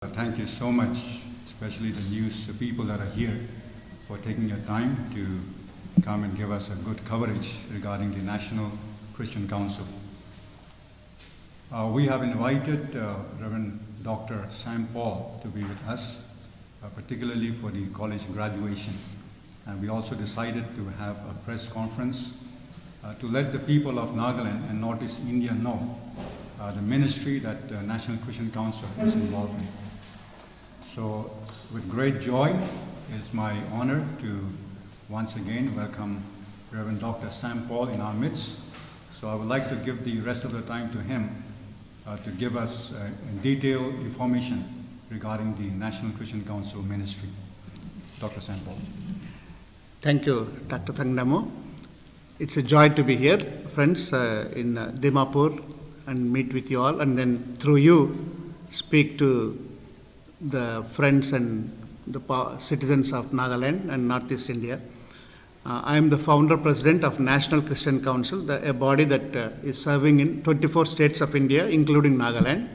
Thank you so much, especially the news people that are here, for taking your time to come and give us a good coverage regarding the National Christian Council. We have invited Reverend Dr. Sam Paul to be with us, particularly for the college graduation. And we also decided to have a press conference to let the people of Nagaland and Northeast India know the ministry that the National Christian Council is involved in. So, with great joy, it's my honor to once again welcome Reverend Dr. Sam Paul in our midst. So I would like to give the rest of the time to him to give us detailed information regarding the National Christian Council ministry. Dr. Sam Paul. Thank you, Dr. Thangdamo. It's a joy to be here, friends, in Dimapur and meet with you all, and then through you speak to the friends and the citizens of Nagaland and Northeast India. I am the founder president of National Christian Council, a body that is serving in 24 states of India, including Nagaland.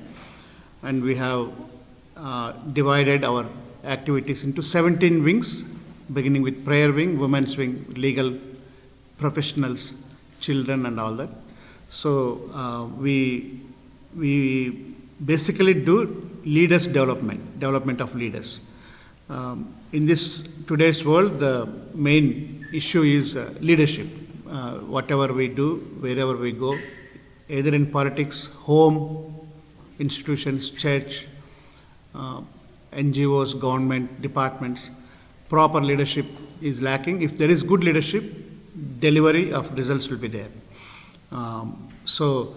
And we have divided our activities into 17 wings, beginning with prayer wing, women's wing, legal, professionals, children, and all that. So we basically do leaders development of leaders. In this today's world, the main issue is leadership. Whatever we do, wherever we go, either in politics, home, institutions, church, NGOs, government, departments, proper leadership is lacking. If there is good leadership, delivery of results will be there. So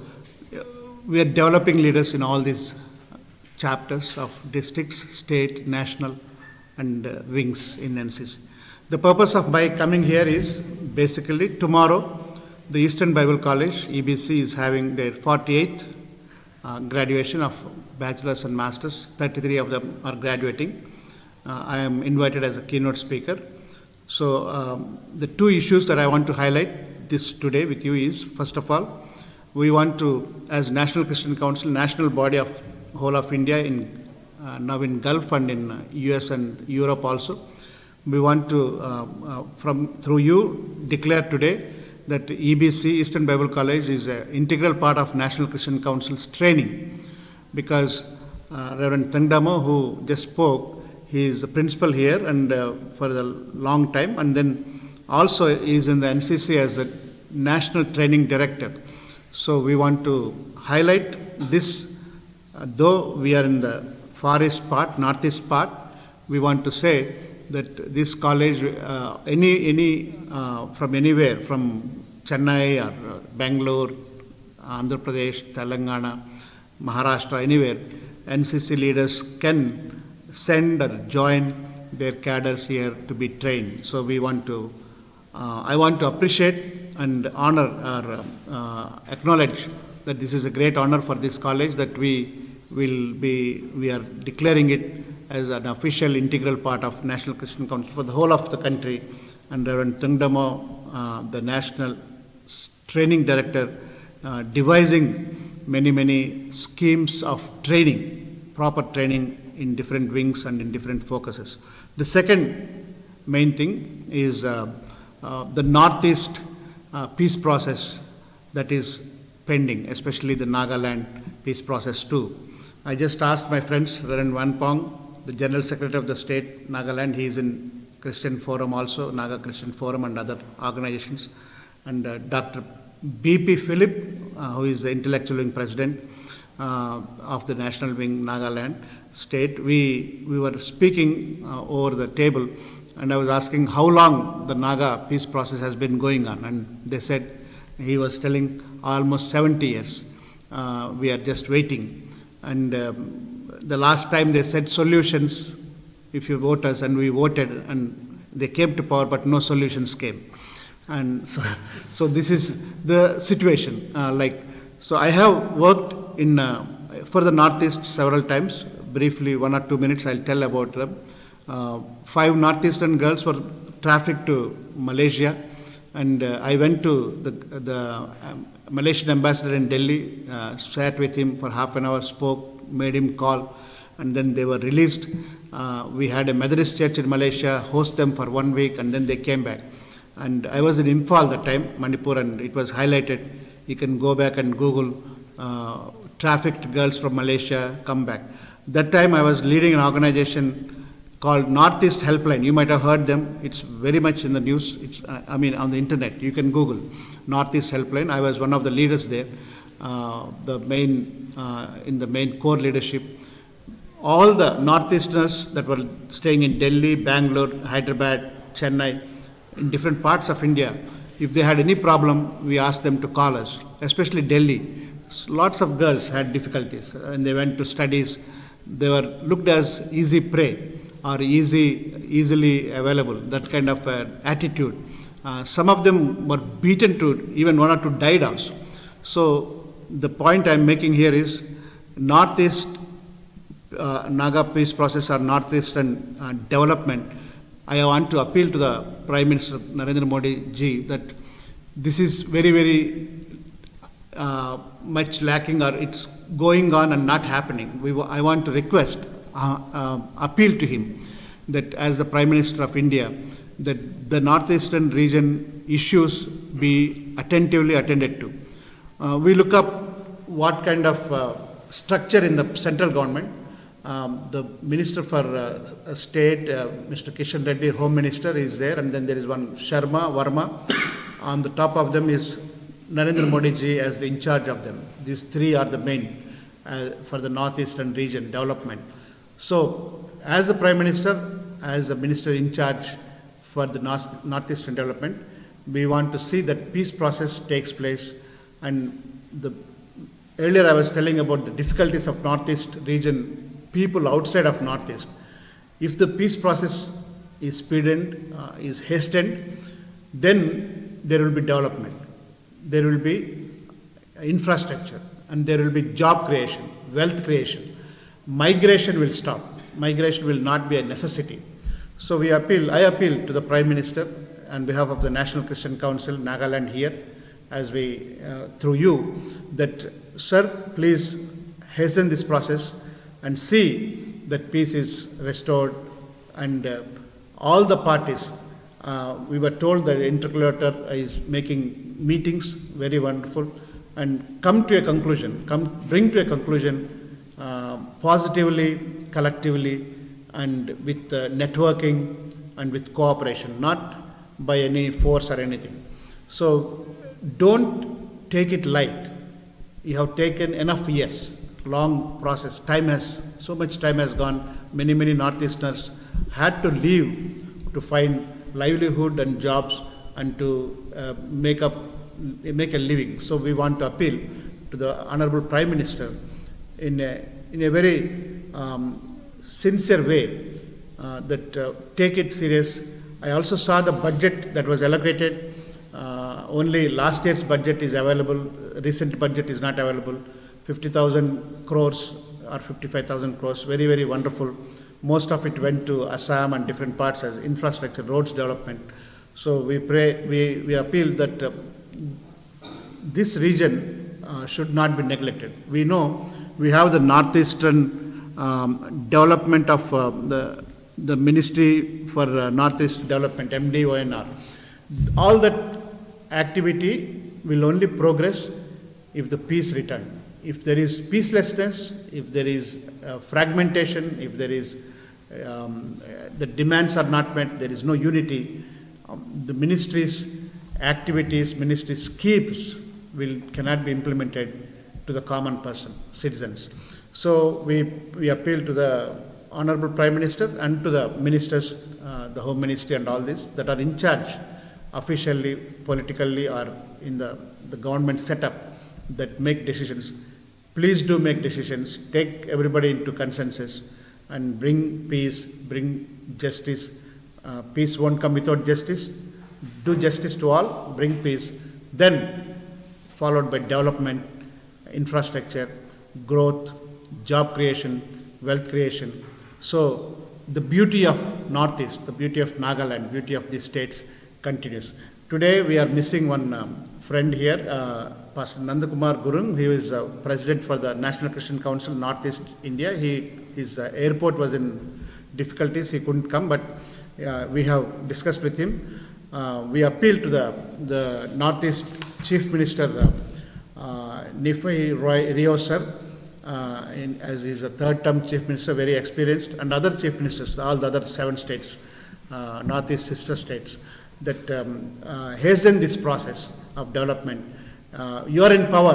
we are developing leaders in all these chapters of districts, state, national, and wings in NCC. The purpose of my coming here is basically tomorrow the Eastern Bible College, EBC, is having their 48th graduation of bachelor's and master's. 33 of them are graduating. I am invited as a keynote speaker. So the two issues that I want to highlight this today with you is, first of all, we want to, as National Christian Council, national body of whole of India, now in Gulf and in US and Europe also, we want to, through you, declare today that EBC, Eastern Bible College, is an integral part of National Christian Council's training, because Reverend Thangdamo, who just spoke, he is the principal here and for a long time, and then also is in the NCC as a national training director. So we want to highlight this. Though we are in the forest part, northeast part, we want to say that this college, any from anywhere, from Chennai or Bangalore, Andhra Pradesh, Telangana, Maharashtra, anywhere, NCC leaders can send or join their cadres here to be trained. So we want to, I want to appreciate and honor or acknowledge that this is a great honor for this college, that we are declaring it as an official integral part of National Christian Council for the whole of the country. And Reverend Thangdamo, the National Training Director, devising many schemes of training, proper training in different wings and in different focuses. The second main thing is the Northeast peace process that is pending, especially the Nagaland peace process too. I just asked my friends, Reverend Wanpong, the General Secretary of the state, Nagaland, he is in Christian Forum also, Naga Christian Forum and other organizations, and Dr. B.P. Philip, who is the intellectual wing president of the National Wing Nagaland state. We were speaking over the table, and I was asking how long the Naga peace process has been going on, and they said, he was telling almost 70 years. We are just waiting. And the last time they said solutions, if you vote us, and we voted, and they came to power, but no solutions came. And so this is the situation. So I have worked in for the Northeast several times. Briefly, 1 or 2 minutes, I'll tell about them. 5 Northeastern girls were trafficked to Malaysia, and I went to the Malaysian ambassador in Delhi, sat with him for half an hour, spoke, made him call, and then they were released. We had a Methodist church in Malaysia host them for 1 week, and then they came back. And I was in Imphal that time, Manipur, and it was highlighted. You can go back and Google trafficked girls from Malaysia come back. That time I was leading an organization called Northeast Helpline. You might have heard them. It's very much in the news. It's on the internet. You can Google Northeast Helpline. I was one of the leaders there, in the main core leadership. All the Northeasterners that were staying in Delhi, Bangalore, Hyderabad, Chennai, in different parts of India, if they had any problem, we asked them to call us, especially Delhi. Lots of girls had difficulties and they went to studies. They were looked as easy prey or easily available, that kind of attitude. Some of them were beaten to, even 1 or 2 died also. So the point I'm making here is Northeast Naga peace process or Northeastern development. I want to appeal to the Prime Minister Narendra Modi ji that this is very, very much lacking, or it's going on and not happening. I want to request, appeal to him that as the Prime Minister of India, that the Northeastern region issues be attentively attended to. We look up what kind of structure in the central government. The Minister for State, Mr. Kishan Reddy, Home Minister, is there, and then there is one Sharma Verma. On the top of them is Narendra Modi ji as the in charge of them. These 3 are the main for the Northeastern region development. So, as the Prime Minister, as a minister in charge for the Northeastern development, we want to see that peace process takes place. And earlier I was telling about the difficulties of Northeast region, people outside of Northeast. If the peace process is speeded, is hastened, then there will be development. There will be infrastructure, and there will be job creation, wealth creation. Migration will stop. Migration will not be a necessity. So I appeal to the Prime Minister on behalf of the National Christian Council, Nagaland here, as through you, that, sir, please hasten this process and see that peace is restored, and all the parties. We were told that the interlocutor is making meetings, very wonderful, and bring to a conclusion positively, collectively, and with networking and with cooperation, not by any force or anything. So don't take it light. You have taken enough years, long process. So much time has gone. Many Northeasterners had to leave to find livelihood and jobs and to make a living. So we want to appeal to the Honorable Prime Minister in a very sincere way that take it serious. I also saw the budget that was allocated. Only last year's budget is available. Recent budget is not available. 50,000 crores or 55,000 crores. Very, very wonderful. Most of it went to Assam and different parts as infrastructure, roads development. So we appeal that this region should not be neglected. We know we have the Northeastern development of the Ministry for Northeast Development, MDONR. All that activity will only progress if the peace returns. If there is peacelessness, if there is fragmentation, if there is the demands are not met, there is no unity, the ministry's activities, ministry's schemes cannot be implemented to the common person, citizens. So we appeal to the Honorable Prime Minister and to the ministers, the Home Ministry and all this, that are in charge officially, politically, or in the government setup, that make decisions. Please do make decisions, take everybody into consensus and bring peace, bring justice. Peace won't come without justice. Do justice to all, bring peace. Then followed by development, infrastructure, growth, job creation, wealth creation. So the beauty of Northeast, the beauty of Nagaland, beauty of these states continues. Today we are missing one friend here, Pastor Nandakumar Gurung. He was president for the National Christian Council Northeast India. His airport was in difficulties. He couldn't come, but we have discussed with him. We appealed to the Northeast Chief Minister Neiphiu Rio sir, as he is a third-term Chief Minister, very experienced, and other Chief Ministers, all the other 7 states, Northeast sister states, that hasten this process of development. You are in power.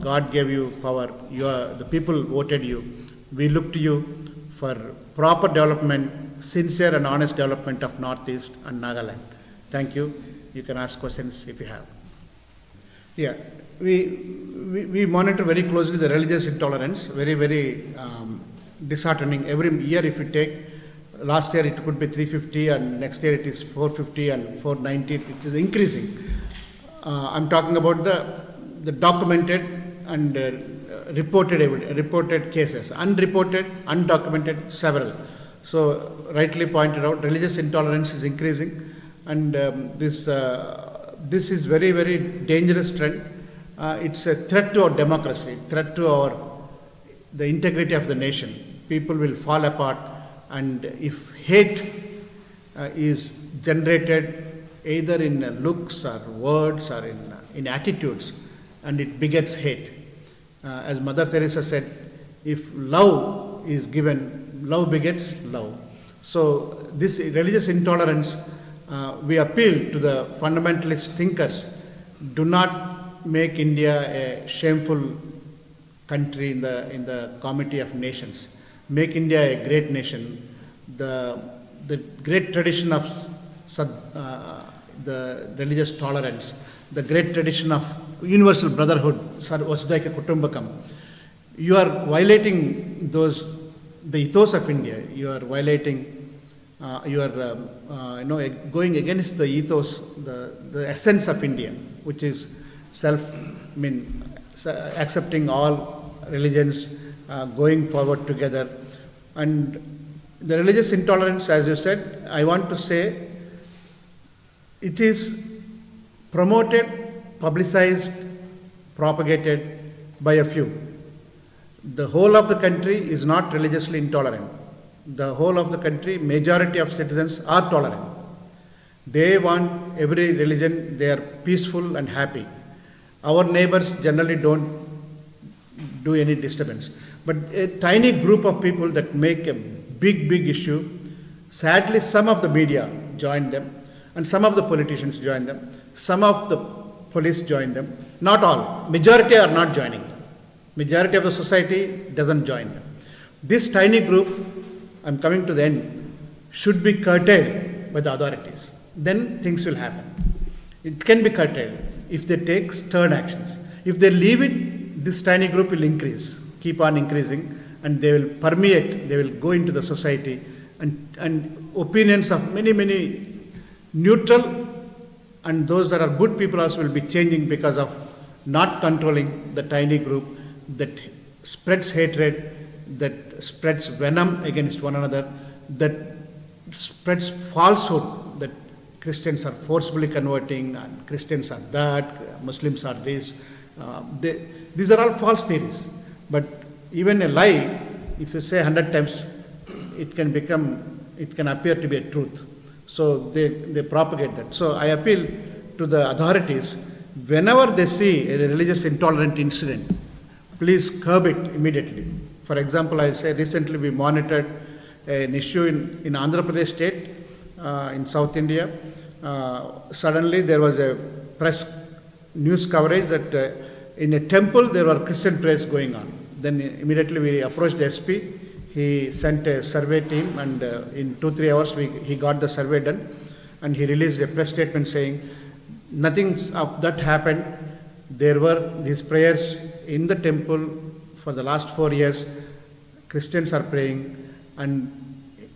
God gave you power. The people voted you. We look to you for proper development, sincere and honest development of Northeast and Nagaland. Thank you. You can ask questions if you have. Yeah, we monitor very closely the religious intolerance. Very, very disheartening. Every year, if you take, last year it could be 350, and next year it is 450 and 490. It is increasing. I'm talking about the documented and reported cases. Unreported, undocumented, several. So rightly pointed out, religious intolerance is increasing, and this is very, very dangerous trend. It's a threat to our democracy, threat to the integrity of the nation. People will fall apart, and if hate is generated either in looks or words or in attitudes, and it begets hate. As Mother Teresa said, if love is given, love begets love. So this religious intolerance, we appeal to the fundamentalist thinkers, do not make India a shameful country in the comity of nations. Make India a great nation. The great tradition of the religious tolerance, the great tradition of universal brotherhood, Vasudhaiva Kutumbakam. You are violating the ethos of India. You are violating, going against the ethos, the essence of India, which is accepting all religions, going forward together. And the religious intolerance, as you said, I want to say, it is promoted, publicized, propagated by a few. The whole of the country is not religiously intolerant. The whole of the country, majority of citizens are tolerant. They want every religion, they are peaceful and happy. Our neighbors generally don't do any disturbance. But a tiny group of people that make a big issue, sadly some of the media join them, and some of the politicians join them, some of the police join them. Not all. Majority are not joining them. Majority of the society doesn't join them. This tiny group, I'm coming to the end, should be curtailed by the authorities. Then things will happen. It can be curtailed if they take stern actions. If they leave it, this tiny group will increase, keep on increasing, and they will permeate, they will go into the society, and opinions of many neutral and those that are good people also will be changing because of not controlling the tiny group that spreads hatred, that spreads venom against one another, that spreads falsehood that Christians are forcibly converting, and Christians are that, Muslims are this. These are all false theories. But even a lie, if you say 100 times, it can appear to be a truth. So they propagate that. So I appeal to the authorities, whenever they see a religious intolerant incident, please curb it immediately. For example, I'll say recently we monitored an issue in Andhra Pradesh state, in South India. Suddenly there was a press news coverage that in a temple there were Christian prayers going on. Then immediately we approached the SP. He sent a survey team, and in 2-3 hours he got the survey done, and he released a press statement saying nothing of that happened. There were these prayers in the temple for the last 4 years. Christians are praying, and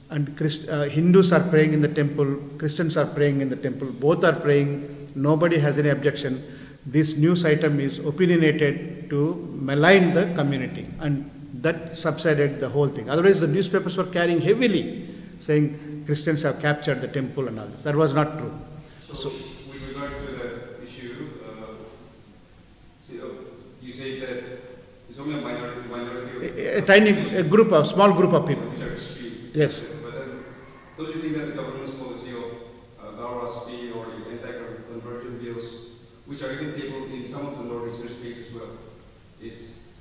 Hindus are praying in the temple, Christians are praying in the temple, both are praying, nobody has any objection. This news item is opinionated to malign the community, and that subsided the whole thing. Otherwise, the newspapers were carrying heavily, saying Christians have captured the temple and all this. That was not true. So with regard to that issue, It's only a minority a small group of people. which are extreme. Yes. But then, don't you think that the government's policy of Gauraspi or the anti-conversion bills, which are even tabled in some of the northeastern states as well, it's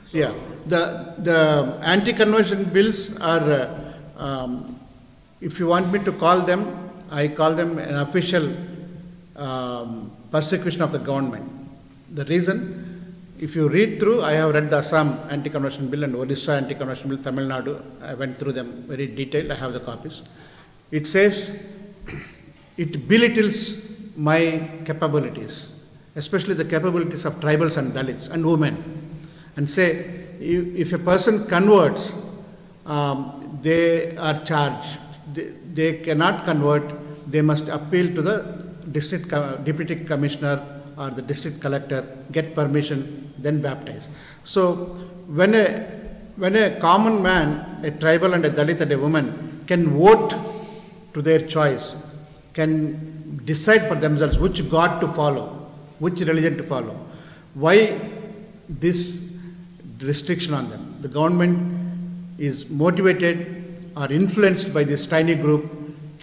so Yeah, the anti-conversion bills are, if you want me to call them, I call them an official persecution of the government. The reason, if you read through, I have read the Assam anti-conversion bill and Odisha anti-conversion bill, Tamil Nadu, I went through them very detailed, I have the copies. It says, it belittles my capabilities, especially the capabilities of tribals and Dalits and women. And say, if a person converts, they are charged. They cannot convert, they must appeal to the deputy commissioner or the district collector, get permission, then baptize. So when a common man, a tribal and a Dalit and a woman can vote to their choice, can decide for themselves which God to follow, which religion to follow, why this restriction on them? The government is motivated or influenced by this tiny group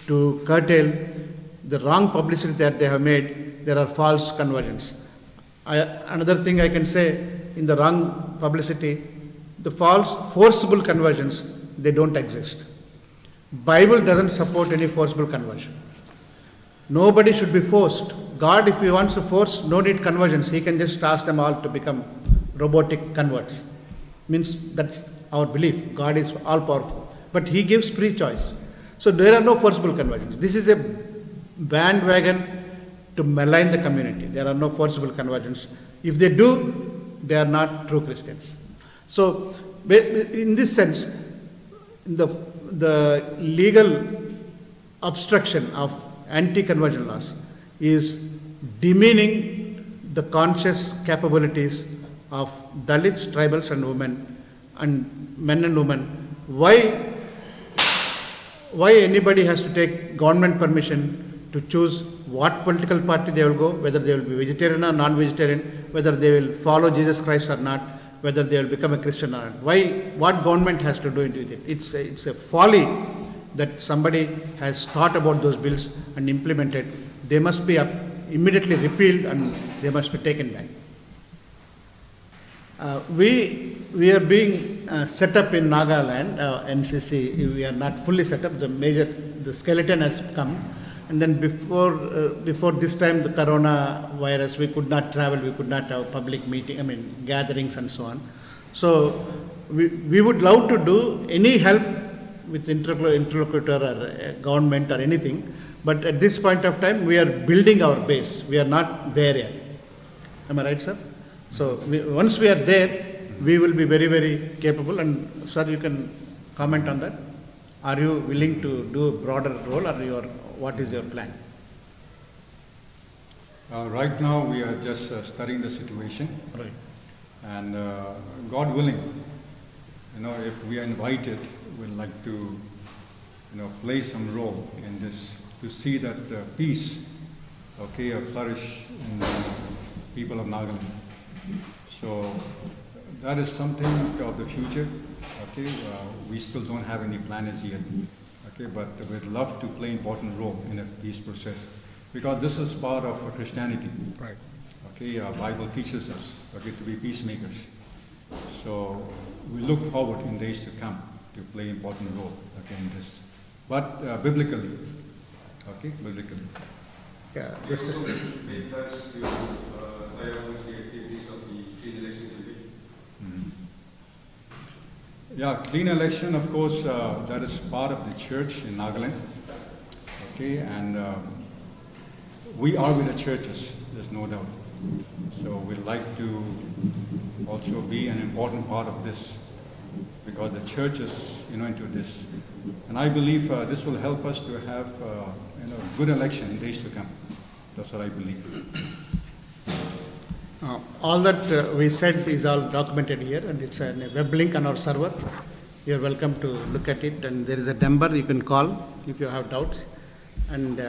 to curtail the wrong publicity that they have made. There are false conversions. Another thing I can say, in the wrong publicity, the false forcible conversions, they don't exist. Bible doesn't support any forcible conversion. Nobody should be forced. God, if he wants to force, no need conversions. He can just ask them all to become robotic converts. Means that's our belief. God is all powerful. But he gives free choice. So there are no forcible conversions. This is a bandwagon to malign the community. There are no forcible conversions. If they do, they are not true Christians. So in this sense, the legal obstruction of anti-conversion laws is demeaning the conscious capabilities of Dalits, tribals and women, and men and women. Why anybody has to take government permission to choose what political party they will go, whether they will be vegetarian or non-vegetarian, whether they will follow Jesus Christ or not, whether they will become a Christian or not. What government has to do with it? It's a folly that somebody has thought about those bills and implemented. They must be immediately repealed and they must be taken back. We are being set up in Nagaland, NCC. We are not fully set up. The skeleton has come. And then before this time, the coronavirus, we could not travel, we could not have public gatherings and so on. So we would love to do any help with interlocutor or government or anything. But at this point of time, we are building our base. We are not there yet. Am I right, sir? So once we are there, we will be very, very capable. And sir, you can comment on that. Are you willing to do a broader role, or what is your plan? Right now, we are just studying the situation. Right. And God willing, if we are invited, we'd like to, play some role in this, to see that peace, flourish in the people of Nagaland. So that is something of the future. We still don't have any plans yet. But we'd love to play an important role in the peace process, because this is part of Christianity. Right. Bible teaches us to be peacemakers. So we look forward in days to come to play an important role in this, but biblically. Biblically. Yeah. This also made plans to carry out the activities of the clean election campaign. Yeah, clean election, of course, that is part of the church in Nagaland. And we are with the churches, there's no doubt. So we'd like to also be an important part of this, because the church is, into this. And I believe this will help us to have, good election in days to come. That's what I believe. All that we said is all documented here, and it's a web link on our server. You're welcome to look at it, and there is a number you can call if you have doubts. And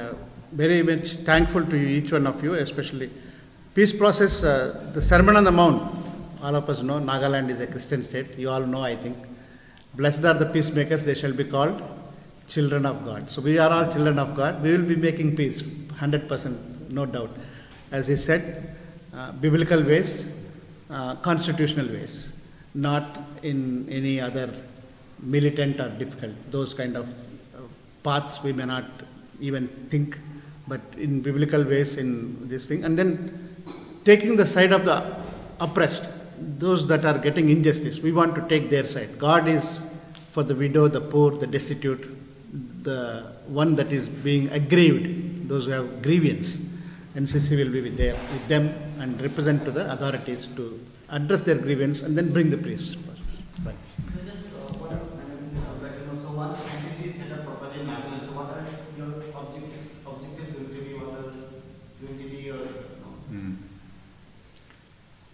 very much thankful to each one of you, especially peace process. The Sermon on the Mount all of us know Nagaland is a Christian state. You all know, I think. Blessed are the peacemakers, they shall be called children of God. So we are all children of God. We will be making peace, 100%, no doubt. As he said, biblical ways, constitutional ways, not in any other militant or difficult. Those kind of paths we may not even think, but in biblical ways in this thing. And then taking the side of the oppressed, those that are getting injustice, we want to take their side. God is for the widow, the poor, the destitute, the one that is being aggrieved, those who have grievance. NCC will be there with them and represent to the authorities to address their grievance and then bring the peace. Right. So once NCC is set up properly in Nagaland, so what are your objectives going to be? What are going to be or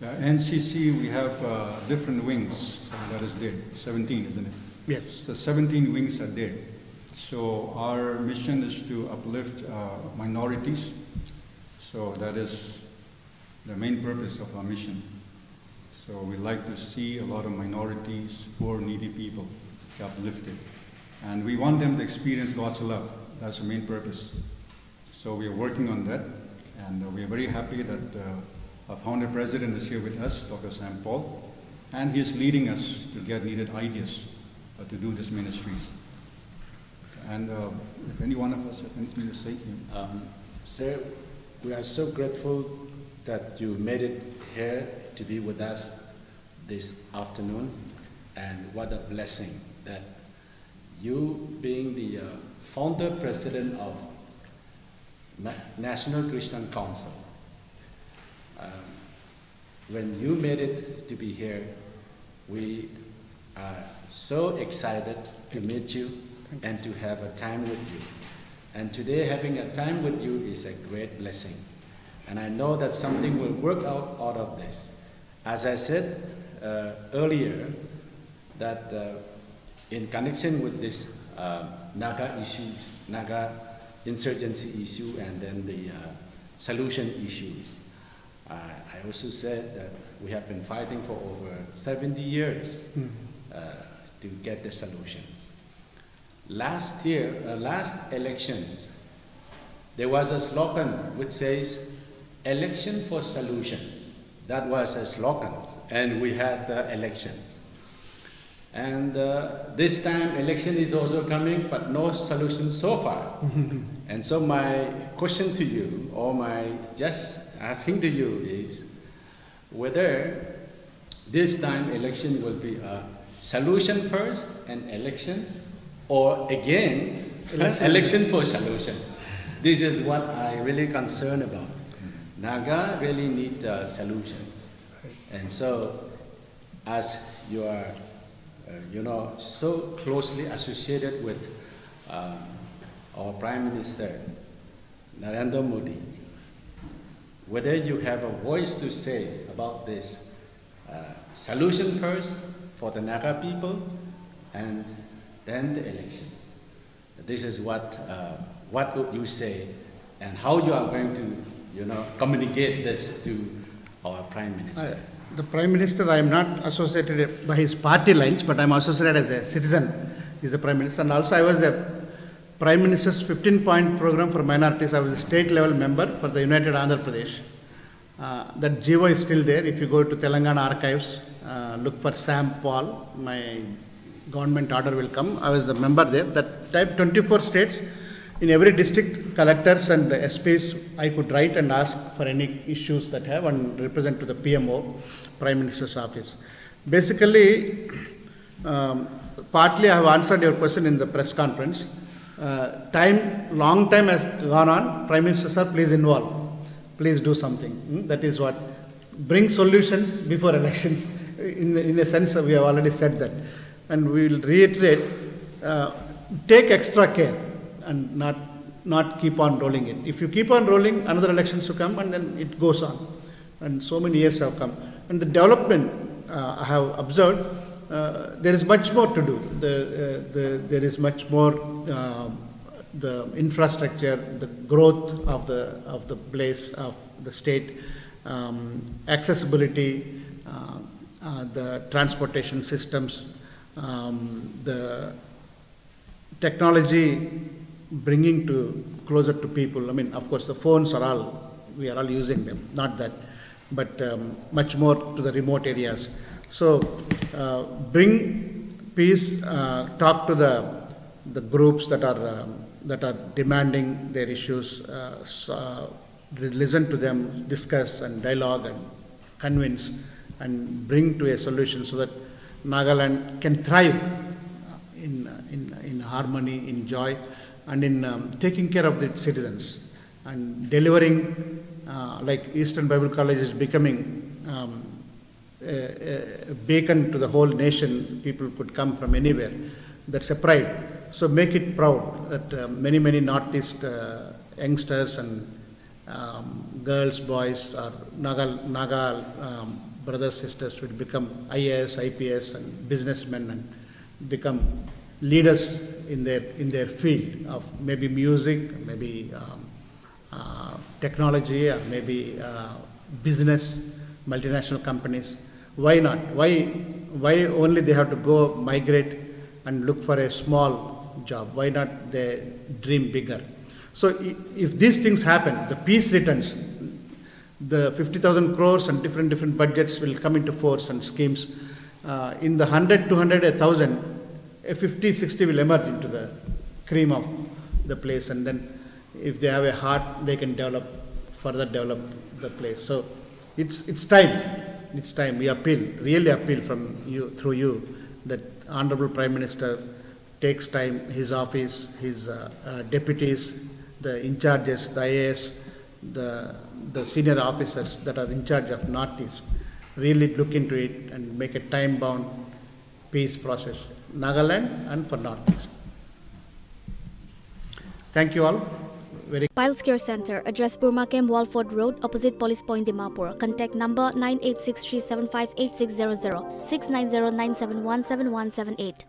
no? NCC, we have different wings that is there, 17, isn't it? Yes. So 17 wings are there. So our mission is to uplift minorities. So that is the main purpose of our mission. So we like to see a lot of minorities, poor, needy people uplifted. And we want them to experience God's love. That's the main purpose. So we are working on that. And we are very happy that our founder president is here with us, Dr. Sam Paul. And he is leading us to get needed ideas to do this ministries. And if any one of us have anything to say here. Sir, we are so grateful that you made it here to be with us this afternoon, and what a blessing that you, being the founder president of National Christian Council, when you made it to be here, we are so excited to meet you and to have a time with you. And today having a time with you is a great blessing. And I know that something will work out of this. As I said earlier, that in connection with this Naga issues, Naga insurgency issue, and then the solution issues, I also said that we have been fighting for over 70 years to get the solutions. Last year, last elections, there was a slogan which says, "Election for solutions." That was a slogan, and we had elections. And this time, election is also coming, but no solutions so far. And so my question to you, or my just asking to you is, whether this time election will be a solution first and election, or again, election for solution. This is what I really concerned about. Naga really need solutions. And so, as you are, so closely associated with our Prime Minister Narendra Modi, whether you have a voice to say about this solution first for the Naga people, and then the elections. This is what would you say, and how you are going to, communicate this to our Prime Minister. The Prime Minister, I am not associated by his party lines, but I am associated as a citizen. He is the Prime Minister, and also I was a Prime Minister's 15-point program for minorities. I was a state-level member for the United Andhra Pradesh. That GIVO is still there. If you go to Telangana archives, look for Sam Paul, my government order will come. I was the member there. That time, 24 states, in every district, collectors and SPs, I could write and ask for any issues that have and represent to the PMO, Prime Minister's office. Basically, partly I have answered your question in the press conference. Long time has gone on. Prime Minister, sir, please involve. Please do something. That is what. Bring solutions before elections. In a sense, we have already said that. And we will reiterate, take extra care and not keep on rolling it. If you keep on rolling, another elections will come and then it goes on. And so many years have come. And the development I have observed, there is much more to do. There is much more, the infrastructure, the growth of the place, of the state, accessibility, the transportation systems, the technology bringing to closer to people. I mean, of course, the phones are all, we are all using them, not that, but much more to the remote areas. So bring peace, talk to the groups that are demanding their issues, listen to them, discuss and dialogue and convince and bring to a solution so that Nagaland can thrive in harmony, in joy, and in taking care of its citizens and delivering, like Eastern Bible College is becoming a beacon to the whole nation. People could come from anywhere. That's a pride. So make it proud that many Northeast youngsters and girls, boys, or Naga brothers, sisters will become IAS, IPS, and businessmen and become leaders in their field of maybe music, maybe technology, or maybe business, multinational companies. Why not? Why only they have to go migrate and look for a small job? Why not they dream bigger? So if these things happen, the peace returns, the 50,000 crores and different budgets will come into force and schemes. In the 100, 200, 1,000, a 50, 60 will emerge into the cream of the place, and then if they have a heart, they can further develop the place. So it's time. It's time. We really appeal through you, that Honorable Prime Minister takes time, his office, his deputies, the in charges, the IAS, the senior officers that are in charge of Northeast, really look into it and make a time-bound peace process, Nagaland and for Northeast. Thank you all. Piles Care Center, address Burma Camp Walford Road, opposite Police Point, Dimapur. Contact number 9863758600, 690-971-7178.